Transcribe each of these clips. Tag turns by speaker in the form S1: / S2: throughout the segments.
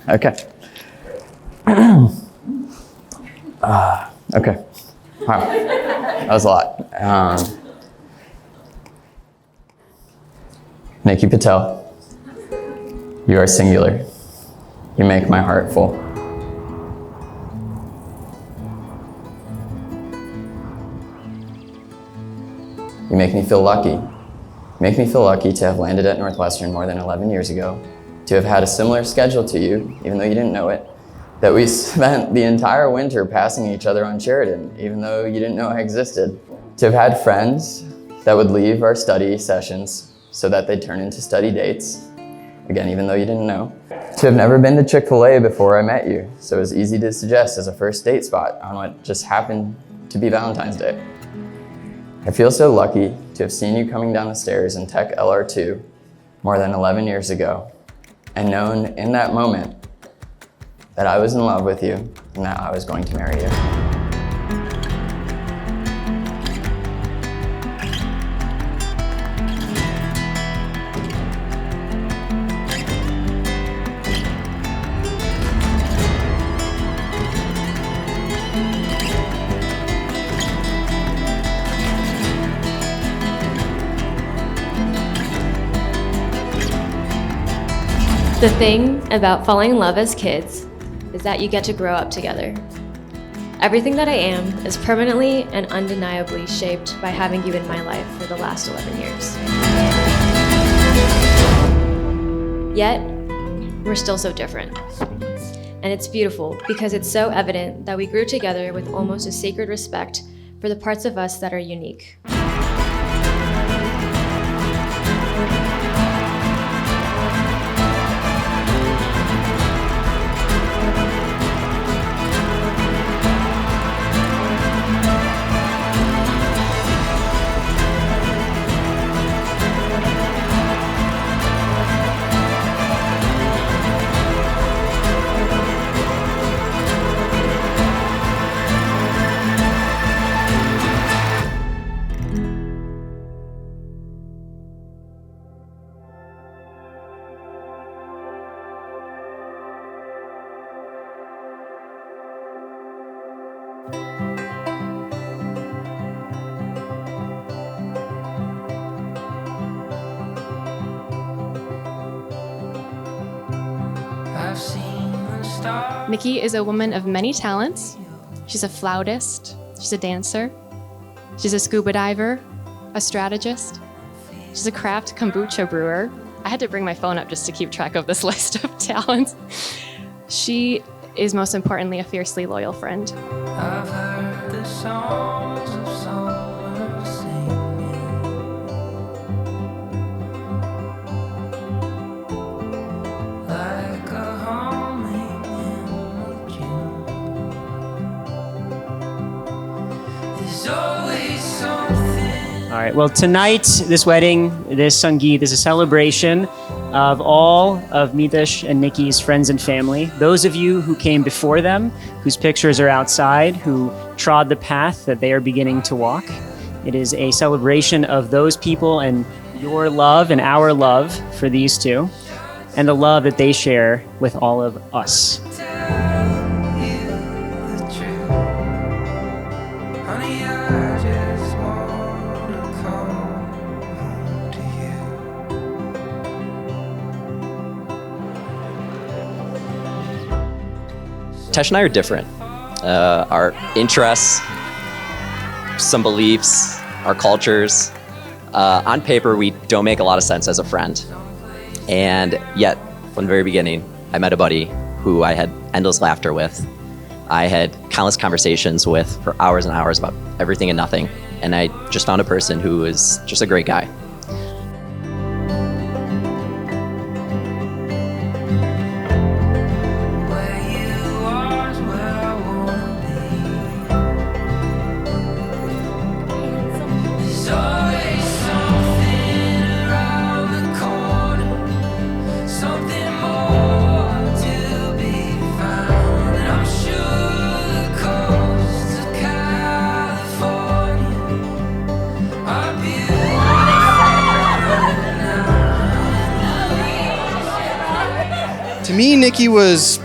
S1: Okay. Okay. Wow. That was a lot. Niki Patel, you are singular. You make my heart full. You make me feel lucky. You make me feel lucky to have landed at Northwestern more than 11 years ago, to have had a similar schedule to you, even though you didn't know it, that we spent the entire winter passing each other on Sheridan, even though you didn't know I existed, to have had friends that would leave our study sessions so that they'd turn into study dates, again, even though you didn't know, to have never been to Chick-fil-A before I met you, so it was easy to suggest as a first date spot on what just happened to be Valentine's Day. I feel so lucky to have seen you coming down the stairs in Tech LR2 more than 11 years ago, and known in that moment that I was in love with you and that I was going to marry you.
S2: The thing about falling in love as kids is that you get to grow up together. Everything that I am is permanently and undeniably shaped by having you in my life for the last 11 years. Yet, we're still so different. And it's beautiful because it's so evident that we grew together with almost a sacred respect for the parts of us that are unique.
S3: Niki is a woman of many talents. She's a flautist, she's a dancer, she's a scuba diver, a strategist, she's a craft kombucha brewer. I had to bring my phone up just to keep track of this list of talents. She is most importantly a fiercely loyal friend.
S4: I've heard the songs of summer singing, like a humming in June. There's always something.
S5: All right, well, tonight, this wedding, this Sangeet is a celebration of all of Mitesh and Niki's friends and family. Those of you who came before them, whose pictures are outside, who trod the path that they are beginning to walk. It is a celebration of those people and your love and our love for these two, and the love that they share with all of us.
S6: Tesh and I are different. Our interests, some beliefs, our cultures. On paper, we don't make a lot of sense as a friend. And yet, from the very beginning, I met a buddy who I had endless laughter with. I had countless conversations with for hours and hours about everything and nothing. And I just found a person who is just a great guy.
S4: Are beautiful.
S7: me, Niki was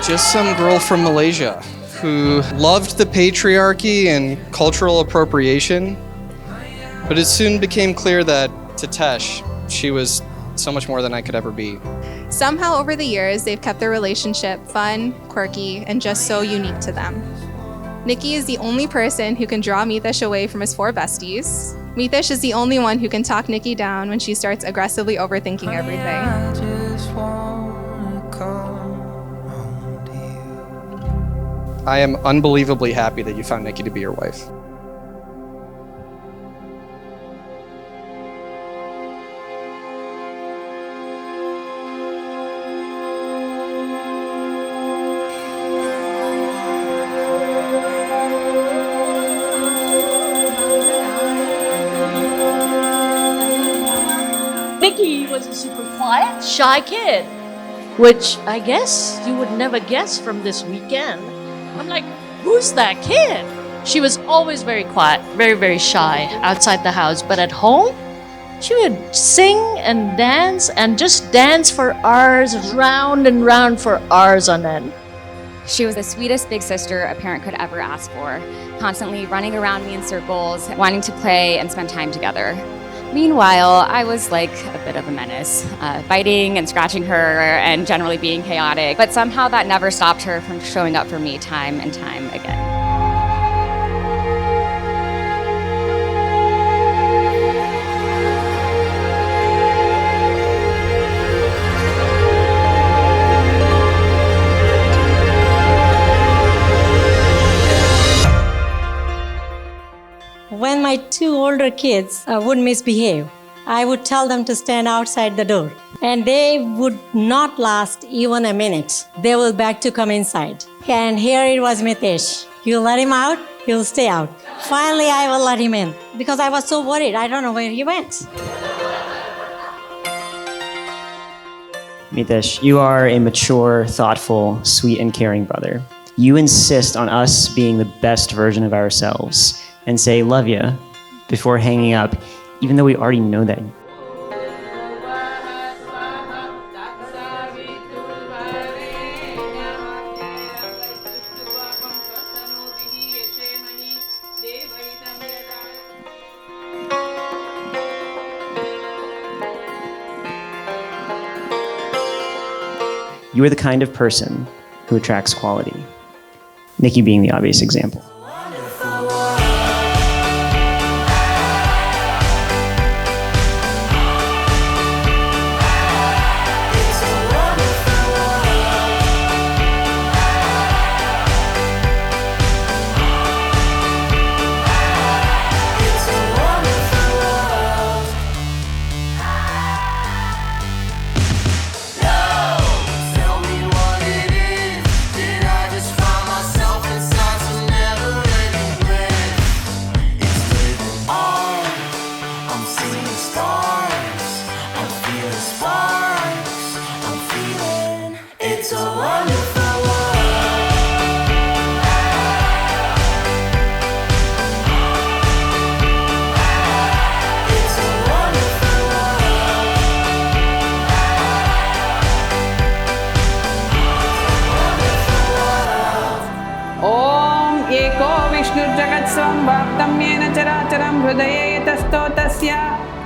S7: just some girl from Malaysia who loved the patriarchy and cultural appropriation, but it soon became clear that to Tesh, she was so much more than I could ever be.
S8: Somehow over the years, they've kept their relationship fun, quirky, and just so unique to them. Niki is the only person who can draw Mitesh away from his 4 besties. Mitesh is the only one who can talk Niki down when she starts aggressively overthinking everything.
S4: I just wanna come home to you.
S7: I am unbelievably happy that you found Niki to be your wife.
S9: Niki was a super quiet, shy kid, which I guess you would never guess from this weekend. I'm like, who's that kid? She was always very quiet, very, very shy outside the house, but at home, she would sing and just dance for hours, round and round for hours on end.
S10: She was the sweetest big sister a parent could ever ask for, constantly running around me in circles, wanting to play and spend time together. Meanwhile, I was like a bit of a menace, biting and scratching her and generally being chaotic, but somehow that never stopped her from showing up for me time and time again.
S11: When my 2 older kids would misbehave, I would tell them to stand outside the door. And they would not last even a minute. They will beg to come inside. And here it was Mitesh. You let him out, he'll stay out. Finally, I will let him in because I was so worried. I don't know where he went.
S5: Mitesh, you are a mature, thoughtful, sweet, and caring brother. You insist on us being the best version of ourselves and say, love ya, before hanging up, even though we already know that. You are the kind of person who attracts quality. Niki being the obvious example.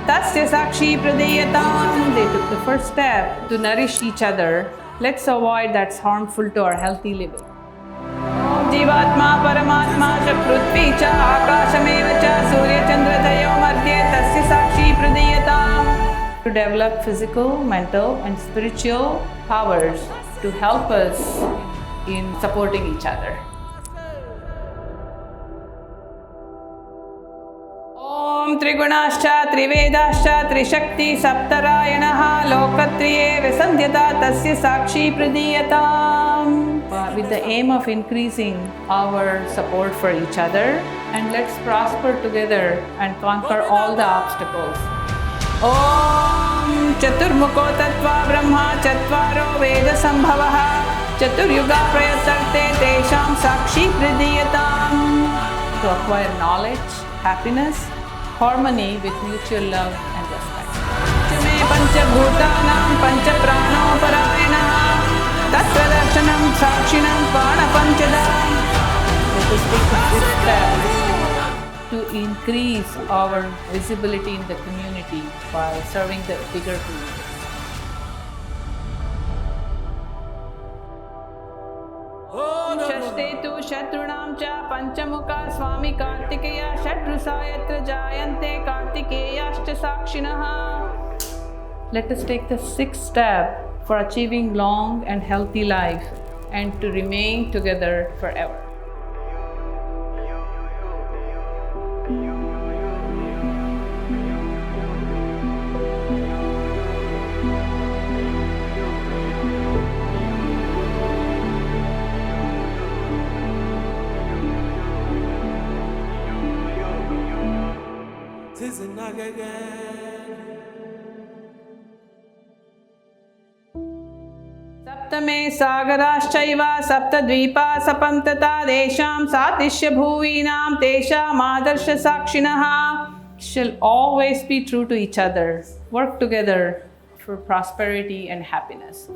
S12: Tasya Sakshi Pradeyatam. They took the first step to nourish each other. Let's avoid that's harmful to our healthy living. Jivatma Paramatma cha Prithvi cha Akashameva cha Surya Chandra Dayo Madhye Tasya Sakshi Pradeyatam. To develop physical, mental and spiritual powers to help us in supporting each other. त्रिगुणाश्च त्रिवेदाश्च त्रिशक्ति सप्तरायणः लोकत्रये विसन्ध्यता तस्य साक्षी प्रदीयताम्. With the aim of increasing our support for each other, and let's prosper together and conquer all the obstacles. Om Chaturmukho Tattva Brahma Chatvaro Veda Sambhavah Chaturyuga Prayatarte Tesham Sakshi Pradeyatam. To acquire knowledge, happiness, harmony with mutual love and respect. Chame Panchabhutanam Panchaprano Parayana step to increase our visibility in the community by serving the bigger community. षष्ठे तु शत्रूणां च पञ्चमुखा स्वामी कार्तिकेय षड्रुषा यत्र जायन्ते कार्तिकेयाश्च साक्षिणः. Let us take the sixth step for achieving long and healthy life and to remain together forever. सप्तमे सागराश्चैव सप्तद्वीपा सपं तथा तेषां सातिश्य भुवीनां तेषाम् आदर्शसाक्षिणः shall always be true to each other, work together for prosperity and happiness.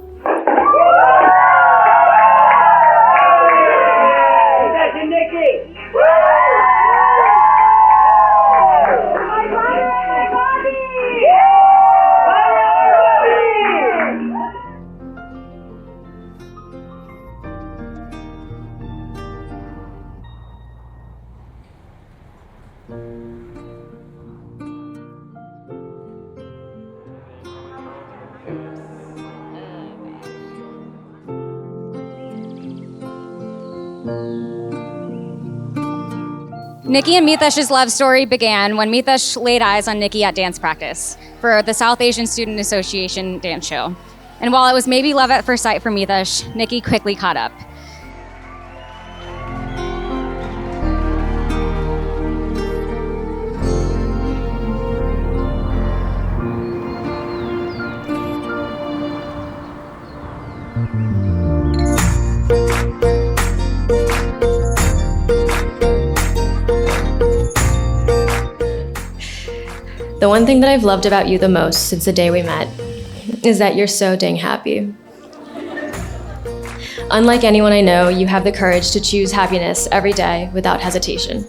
S10: Niki and Mitesh's love story began when Mitesh laid eyes on Niki at dance practice for the South Asian Student Association dance show. And while it was maybe love at first sight for Mitesh, Niki quickly caught up.
S2: The one thing that I've loved about you the most since the day we met is that you're so dang happy. Unlike anyone I know, you have the courage to choose happiness every day without hesitation.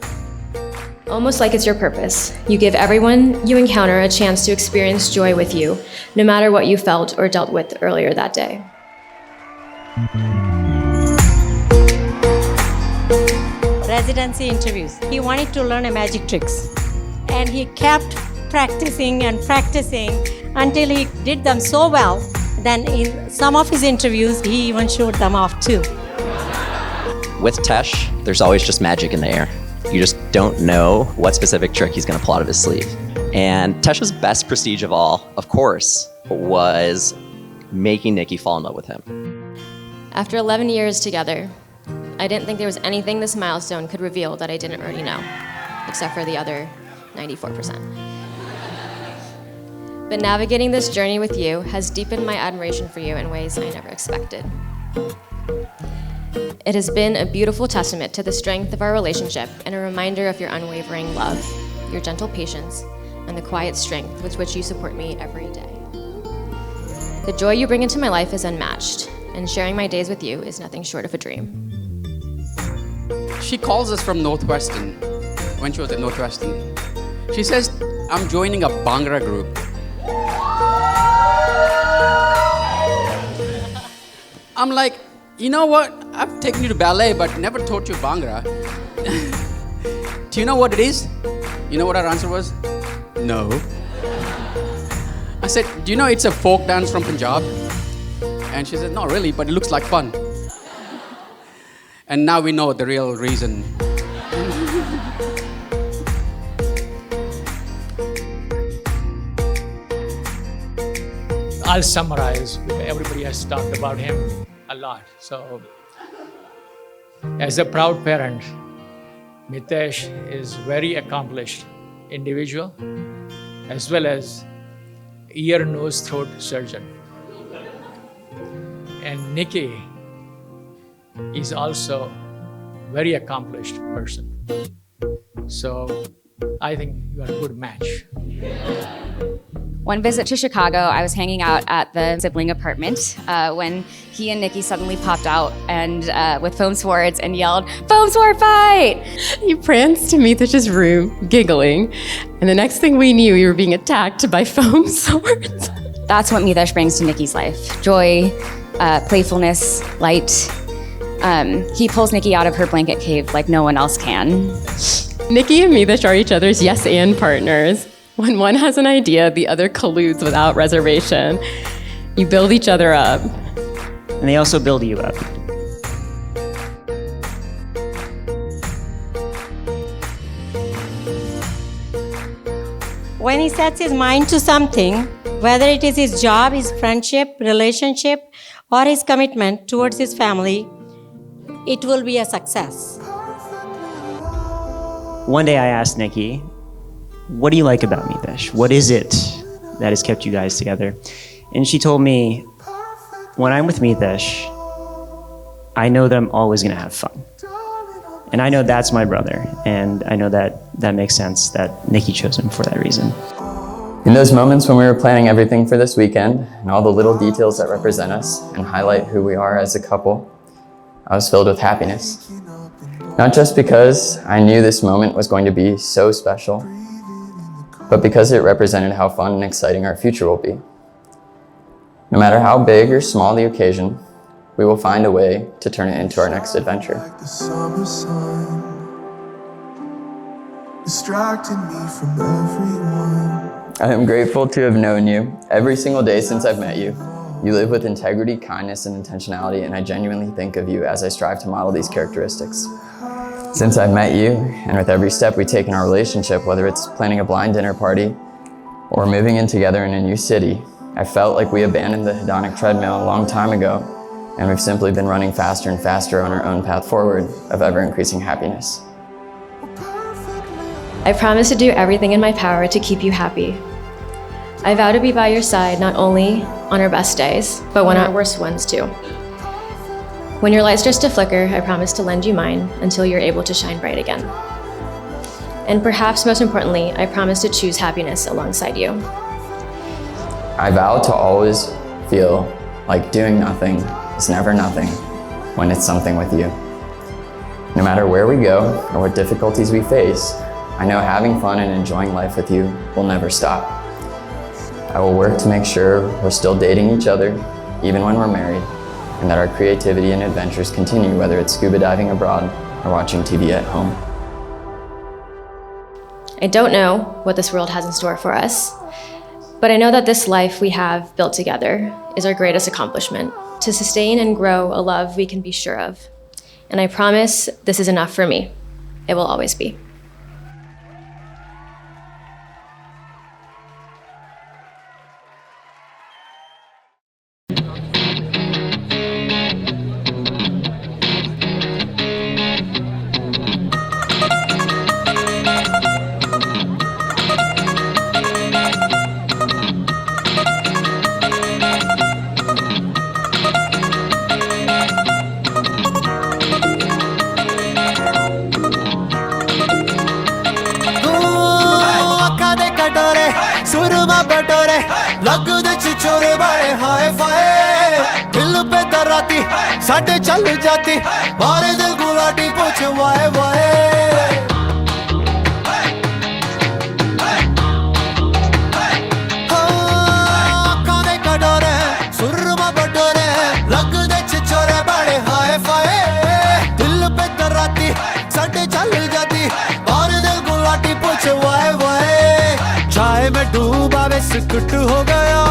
S2: Almost like it's your purpose, you give everyone you encounter a chance to experience joy with you, no matter what you felt or dealt with earlier that day.
S11: Residency interviews. He wanted to learn a magic tricks, and he kept practicing and practicing until he did them so well. Then in some of his interviews, he even showed them off too.
S6: With Tesh, there's always just magic in the air. You just don't know what specific trick he's going to pull out of his sleeve. And Tesh's best prestige of all, of course, was making Niki fall in love with him.
S2: After 11 years together, I didn't think there was anything this milestone could reveal that I didn't already know, except for the other 94%. But navigating this journey with you has deepened my admiration for you in ways I never expected. It has been a beautiful testament to the strength of our relationship and a reminder of your unwavering love, your gentle patience, and the quiet strength with which you support me every day. The joy you bring into my life is unmatched, and sharing my days with you is nothing short of a dream.
S13: She calls us from Northwestern, when she was at Northwestern. She says, I'm joining a Bhangra group. I'm like, you know what? I've taken you to ballet, but never taught you Bhangra. Do you know what it is? You know what her answer was? No. I said, do you know it's a folk dance from Punjab? And she said, not really, but it looks like fun. And now we know the real reason.
S14: I'll summarize. Everybody has talked about him a lot. So, as a proud parent, Mitesh is very accomplished individual, as well as ear, nose, throat surgeon. And Niki is also very accomplished person. So I think you are a good match.
S10: One visit to Chicago, I was hanging out at the sibling apartment when he and Niki suddenly popped out and with foam swords and yelled, "Foam sword fight!"
S3: He pranced to Mitesh's room, giggling, and the next thing we knew, we were being attacked by foam swords.
S10: That's what Mitesh brings to Niki's life. Joy, playfulness, light. He pulls Niki out of her blanket cave like no one else can.
S3: Niki and Mitesh are each other's yes and partners. When one has an idea, the other colludes without reservation. You build each other up.
S5: And they also build you up.
S11: When he sets his mind to something, whether it is his job, his friendship, relationship, or his commitment towards his family, it will be a success.
S5: One day I asked Niki, what do you like about Mitesh? What is it that has kept you guys together? And she told me, when I'm with Mitesh, I know that I'm always gonna have fun. And I know that's my brother, and I know that makes sense that Niki chose him for that reason.
S1: In those moments when we were planning everything for this weekend and all the little details that represent us and highlight who we are as a couple, I was filled with happiness. Not just because I knew this moment was going to be so special, but because it represented how fun and exciting our future will be. No matter how big or small the occasion, we will find a way to turn it into our next adventure.
S4: The summer sun distracting me from everyone.
S1: I am grateful to have known you every single day since I've met you. You live with integrity, kindness, and intentionality, and I genuinely think of you as I strive to model these characteristics. Since I've met you, and with every step we take in our relationship, whether it's planning a blind dinner party or moving in together in a new city, I felt like we abandoned the hedonic treadmill a long time ago, and we've simply been running faster and faster on our own path forward of ever-increasing happiness.
S2: I promise to do everything in my power to keep you happy. I vow to be by your side not only on our best days, but on our worst ones too. When your light starts to flicker, I promise to lend you mine until you're able to shine bright again. And perhaps most importantly, I promise to choose happiness alongside you.
S1: I vow to always feel like doing nothing is never nothing when it's something with you. No matter where we go or what difficulties we face, I know having fun and enjoying life with you will never stop. I will work to make sure we're still dating each other, even when we're married, and that our creativity and adventures continue, whether it's scuba diving abroad or watching TV at home.
S2: I don't know what this world has in store for us, but I know that this life we have built together is our greatest accomplishment, to sustain and grow a love we can be sure of. And I promise this is enough for me. It will always be.
S4: सुरमा बटोरे लगदे छिछोरे बड़े हाय फाय दिल पे दराती साडे चल जाती मारे दिल गुलाटी पूछ वाए वाए आँखों दे कटोरे सुरमा बटोरे लगदे छिछोरे बड़े हाय फाय दिल पे दराती साडे चल जाती मारे दिल गुलाटी पूछ वाए वाए चाय में डूबा वे सिकुट हो गया